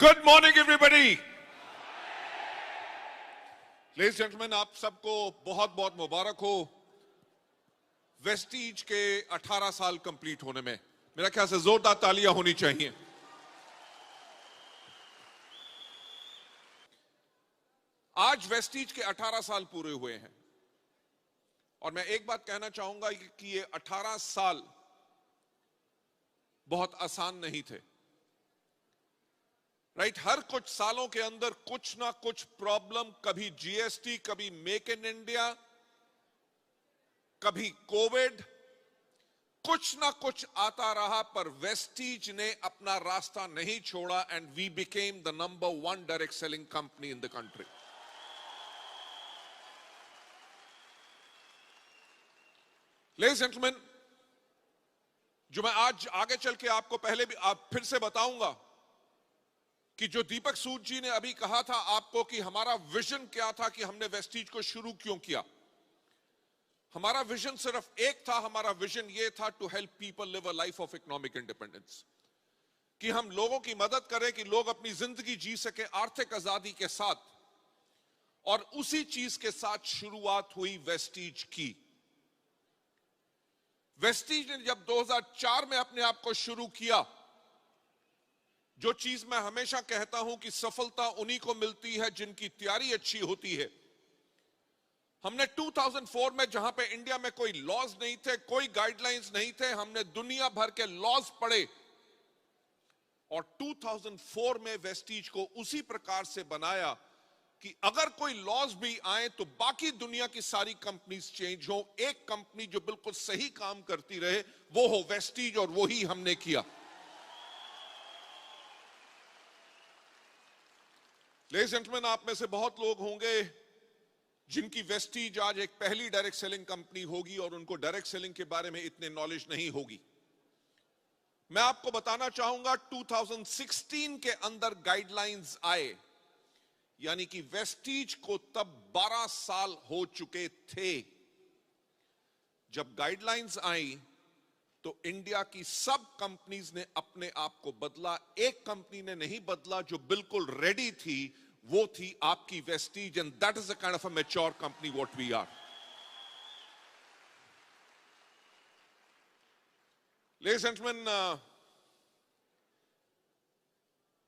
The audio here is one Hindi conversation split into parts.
Good morning everybody. Ladies gentleman, आप सबको बहुत बहुत मुबारक हो वेस्टीज के 18 साल कंप्लीट होने में। मेरा ख्याल से जोरदार तालियां होनी चाहिए। आज वेस्टीज के 18 साल पूरे हुए हैं और मैं एक बात कहना चाहूंगा कि ये 18 साल बहुत आसान नहीं थे। राइट, हर कुछ सालों के अंदर कुछ ना कुछ प्रॉब्लम, कभी जीएसटी, कभी मेक इन इंडिया, कभी कोविड, कुछ ना कुछ आता रहा, पर वेस्टीज ने अपना रास्ता नहीं छोड़ा and we became the number 1 direct selling company in the country. Ladies gentleman, जो मैं आज आगे चल के आपको पहले भी आप फिर से बताऊंगा कि जो दीपक सूद जी ने अभी कहा था आपको कि हमारा विजन क्या था, कि हमने वेस्टीज को शुरू क्यों किया। हमारा विजन सिर्फ एक था, हमारा विजन ये था to help people live a life of economic independence, कि हम लोगों की मदद करें कि लोग अपनी जिंदगी जी सके आर्थिक आजादी के साथ। और उसी चीज के साथ शुरुआत हुई वेस्टीज की। वेस्टीज ने जब 2004 में अपने आप को शुरू किया, जो चीज मैं हमेशा कहता हूं कि सफलता उन्हीं को मिलती है जिनकी तैयारी अच्छी होती है। हमने 2004 में, जहां पे इंडिया में कोई लॉज नहीं थे, कोई गाइडलाइंस नहीं थे, हमने दुनिया भर के लॉज पढ़े और 2004 में वेस्टीज को उसी प्रकार से बनाया कि अगर कोई लॉज भी आए तो बाकी दुनिया की सारी कंपनीज चेंज हो, एक कंपनी जो बिल्कुल सही काम करती रहे वो हो वेस्टीज, और वही हमने किया। लेडीज जेंटलमैन, आप में से बहुत लोग होंगे जिनकी वेस्टीज आज एक पहली डायरेक्ट सेलिंग कंपनी होगी और उनको डायरेक्ट सेलिंग के बारे में इतने नॉलेज नहीं होगी। मैं आपको बताना चाहूंगा 2016 के अंदर गाइडलाइंस आए, यानी कि वेस्टीज को तब 12 साल हो चुके थे। जब गाइडलाइंस आई तो इंडिया की सब कंपनीज ने अपने आप को बदला। एक कंपनी ने नहीं बदला जो बिल्कुल रेडी थी, वो थी आपकी Vestige, and that is the kind of a mature company what we are. Ladies and gentleman,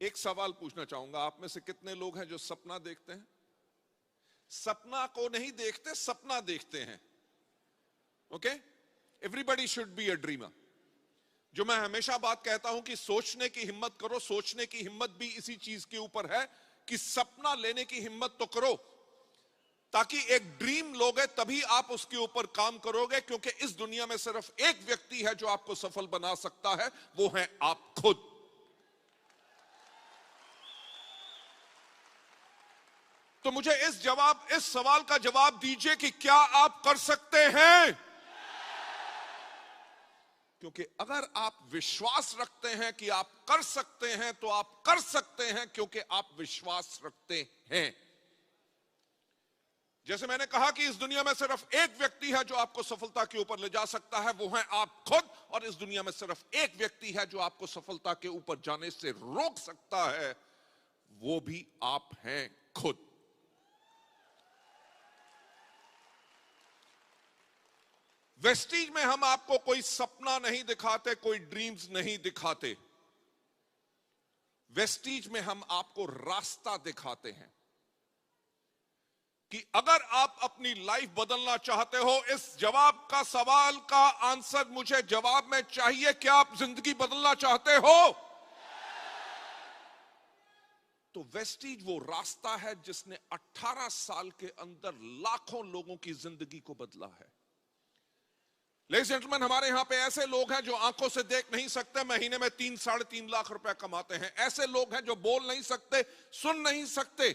एक सवाल पूछना चाहूंगा, आप में से कितने लोग हैं जो सपना देखते हैं? सपना को नहीं देखते, सपना देखते हैं। Okay, everybody should be a dreamer. जो मैं हमेशा बात कहता हूं कि सोचने की हिम्मत करो। सोचने की हिम्मत भी इसी चीज के ऊपर है कि सपना लेने की हिम्मत तो करो, ताकि एक ड्रीम लोगे तभी आप उसके ऊपर काम करोगे, क्योंकि इस दुनिया में सिर्फ एक व्यक्ति है जो आपको सफल बना सकता है, वो है आप खुद। तो मुझे इस सवाल का जवाब दीजिए कि क्या आप कर सकते हैं? क्योंकि अगर आप विश्वास रखते हैं कि आप कर सकते हैं तो आप कर सकते हैं, क्योंकि आप विश्वास रखते हैं। जैसे मैंने कहा कि इस दुनिया में सिर्फ एक व्यक्ति है जो आपको सफलता के ऊपर ले जा सकता है, वो है आप खुद। और इस दुनिया में सिर्फ एक व्यक्ति है जो आपको सफलता के ऊपर जाने से रोक सकता है, वो भी आप हैं खुद। वेस्टीज में हम आपको कोई सपना नहीं दिखाते, कोई ड्रीम्स नहीं दिखाते। वेस्टीज में हम आपको रास्ता दिखाते हैं कि अगर आप अपनी लाइफ बदलना चाहते हो, इस सवाल का आंसर मुझे जवाब में चाहिए। क्या आप जिंदगी बदलना चाहते हो? तो वेस्टीज वो रास्ता है जिसने 18 साल के अंदर लाखों लोगों की जिंदगी को बदला है। लेडीज जेंटलमैन, हमारे यहां पे ऐसे लोग हैं जो आंखों से देख नहीं सकते, महीने में 3-3.5 लाख रुपए कमाते हैं। ऐसे लोग हैं जो बोल नहीं सकते, सुन नहीं सकते,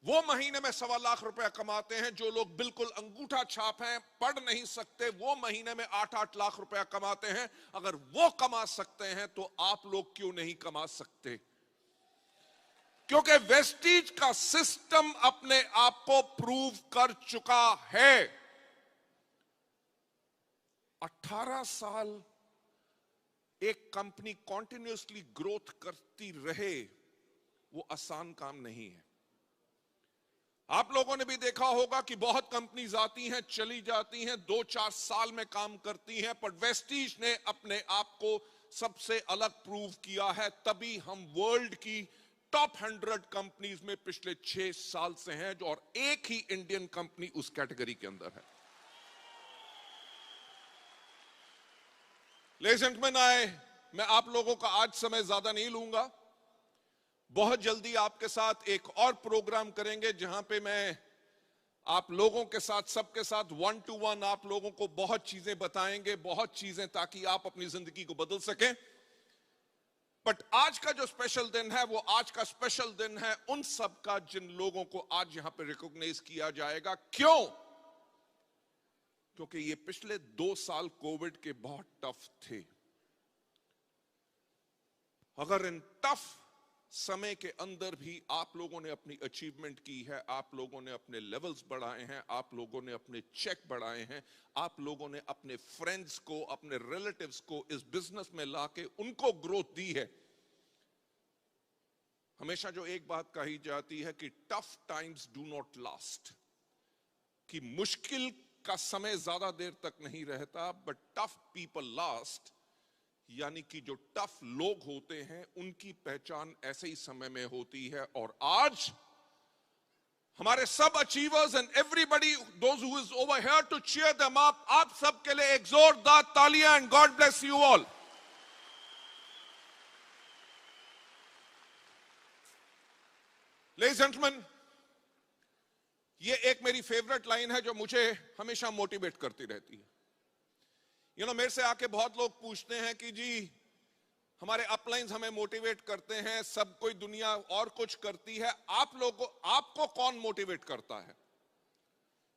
वो महीने में 1.25 लाख रुपए कमाते हैं। जो लोग बिल्कुल अंगूठा छाप हैं, पढ़ नहीं सकते, वो महीने में 8-8 लाख रुपए कमाते हैं। अगर वो कमा सकते हैं तो आप लोग क्यों नहीं कमा सकते? क्योंकि वेस्टीज का सिस्टम अपने आप को प्रूव कर चुका है। 18 साल एक कंपनी कॉन्टिन्यूअसली ग्रोथ करती रहे वो आसान काम नहीं है। आप लोगों ने भी देखा होगा कि बहुत कंपनीज आती हैं, चली जाती हैं, 2-4 साल में काम करती हैं, पर वेस्टीज ने अपने आप को सबसे अलग प्रूव किया है। तभी हम वर्ल्ड की टॉप 100 कंपनीज में पिछले 6 साल से हैं, और एक ही इंडियन कंपनी उस कैटेगरी के अंदर है। लेडीज एंड जेंटलमैन, मैं आप लोगों का आज समय ज्यादा नहीं लूंगा। बहुत जल्दी आपके साथ एक और प्रोग्राम करेंगे जहां पे मैं आप लोगों के साथ, सबके साथ 1 to 1 आप लोगों को बहुत चीजें बताएंगे, बहुत चीजें, ताकि आप अपनी जिंदगी को बदल सकें। बट आज का जो स्पेशल दिन है, वो आज का स्पेशल दिन है उन सब का जिन लोगों को आज यहां पे रिकॉग्नाइज किया जाएगा। क्यों? क्योंकि ये पिछले 2 साल कोविड के बहुत टफ थे। अगर इन टफ समय के अंदर भी आप लोगों ने अपनी अचीवमेंट की है, आप लोगों ने अपने लेवल्स बढ़ाए हैं, आप लोगों ने अपने चेक बढ़ाए हैं, आप लोगों ने अपने फ्रेंड्स को, अपने रिलेटिव्स को इस बिजनेस में लाके उनको ग्रोथ दी है। हमेशा जो एक बात कही जाती है कि tough times do not last, कि मुश्किल का समय ज्यादा देर तक नहीं रहता, बट टफ पीपल लास्ट। यानी कि जो टफ लोग होते हैं उनकी पहचान ऐसे ही समय में होती है। और आज हमारे सब achievers and everybody those who is over here to cheer them up, आप सबके लिए एक जोरदार तालियां and God bless you all. Ladies and gentleman, ये एक मेरी फेवरेट लाइन है जो मुझे हमेशा मोटिवेट करती रहती है। मेरे से आके बहुत लोग पूछते हैं कि जी हमारे अपलाइंस हमें मोटिवेट करते हैं, सब कोई दुनिया और कुछ करती है, आप लोगों, आपको कौन मोटिवेट करता है?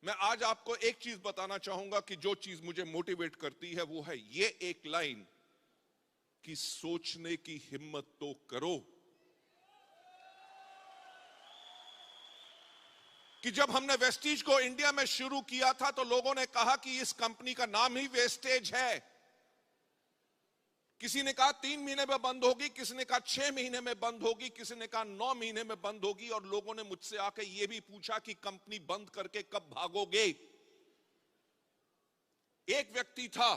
मैं आज आपको एक चीज बताना चाहूंगा कि जो चीज मुझे मोटिवेट करती है वो है ये एक लाइन कि सोचने की हिम्मत तो करो। कि जब हमने वेस्टीज को इंडिया में शुरू किया था तो लोगों ने कहा कि इस कंपनी का नाम ही वेस्टेज है। किसी ने कहा 3 महीने में बंद होगी, किसी ने कहा 6 महीने में बंद होगी, किसी ने कहा 9 महीने में बंद होगी। और लोगों ने मुझसे आके ये भी पूछा कि कंपनी बंद करके कब भागोगे। एक व्यक्ति था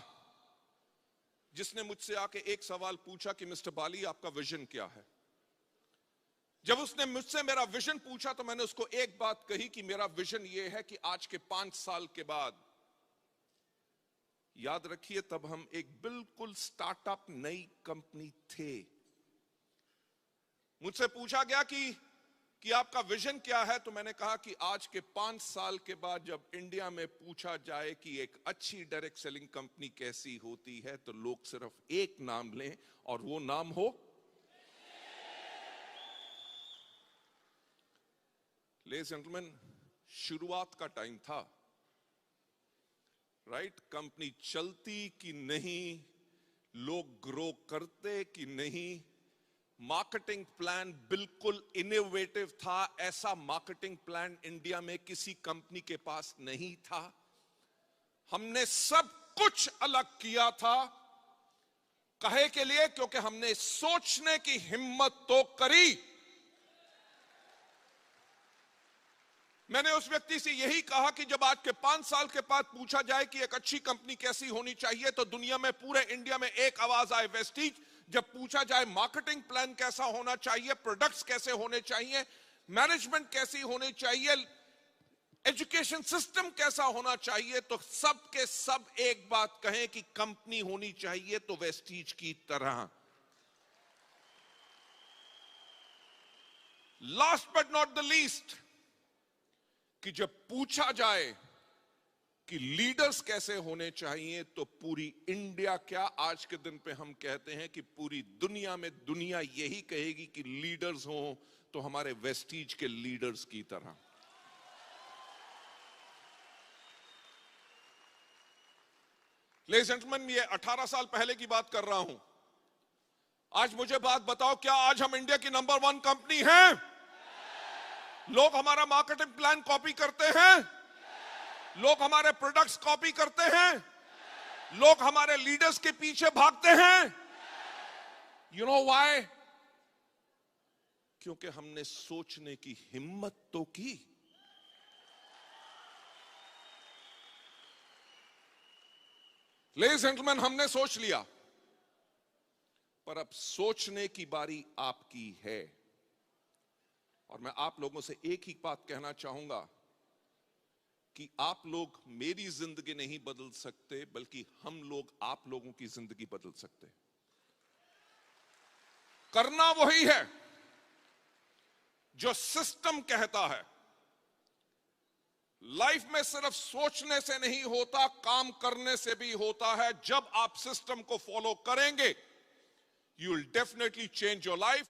जिसने मुझसे आके एक सवाल पूछा कि मिस्टर बाली, आपका विजन क्या है? जब उसने मुझसे मेरा विजन पूछा तो मैंने उसको एक बात कही कि मेरा विजन ये है कि आज के 5 साल के बाद, याद रखिए तब हम एक बिल्कुल स्टार्टअप नई कंपनी थे, मुझसे पूछा गया कि आपका विजन क्या है? तो मैंने कहा कि आज के 5 साल के बाद जब इंडिया में पूछा जाए कि एक अच्छी डायरेक्ट सेलिंग कंपनी कैसी होती है, तो लोग सिर्फ एक नाम लें और वो नाम हो लेडीज एंड जेंटलमैन, शुरुआत का टाइम था, राइट? कंपनी चलती कि नहीं, लोग ग्रो करते कि नहीं, मार्केटिंग प्लान बिल्कुल इनोवेटिव था। ऐसा मार्केटिंग प्लान इंडिया में किसी कंपनी के पास नहीं था। हमने सब कुछ अलग किया था। कहे के लिए? क्योंकि हमने सोचने की हिम्मत तो करी। मैंने उस व्यक्ति से यही कहा कि जब आज के 5 साल के बाद पूछा जाए कि एक अच्छी कंपनी कैसी होनी चाहिए, तो दुनिया में, पूरे इंडिया में एक आवाज आए, वेस्टीज। जब पूछा जाए मार्केटिंग प्लान कैसा होना चाहिए, प्रोडक्ट्स कैसे होने चाहिए, मैनेजमेंट कैसी होनी चाहिए, एजुकेशन सिस्टम कैसा होना चाहिए, तो सब के सब एक बात कहें कि कंपनी होनी चाहिए तो वेस्टीज की तरह। Last but not the least, कि जब पूछा जाए कि लीडर्स कैसे होने चाहिए, तो पूरी इंडिया, क्या आज के दिन पे हम कहते हैं कि पूरी दुनिया में दुनिया यही कहेगी कि लीडर्स हो तो हमारे वेस्टीज के लीडर्स की तरह। लेडीज एंड जेंटलमैन, ये 18 साल पहले की बात कर रहा हूं। आज मुझे बात बताओ, क्या आज हम इंडिया की नंबर 1 कंपनी हैं? लोग हमारा मार्केटिंग प्लान कॉपी करते हैं, लोग हमारे प्रोडक्ट्स कॉपी करते हैं, लोग हमारे लीडर्स के पीछे भागते हैं। You know why? क्योंकि हमने सोचने की हिम्मत तो की। लेडीज एंड जेंटलमैन, हमने सोच लिया, पर अब सोचने की बारी आपकी है। और मैं आप लोगों से एक ही बात कहना चाहूंगा कि आप लोग मेरी जिंदगी नहीं बदल सकते, बल्कि हम लोग आप लोगों की जिंदगी बदल सकते। करना वही है जो सिस्टम कहता है। लाइफ में सिर्फ सोचने से नहीं होता, काम करने से भी होता है। जब आप सिस्टम को फॉलो करेंगे, you will definitely change your life.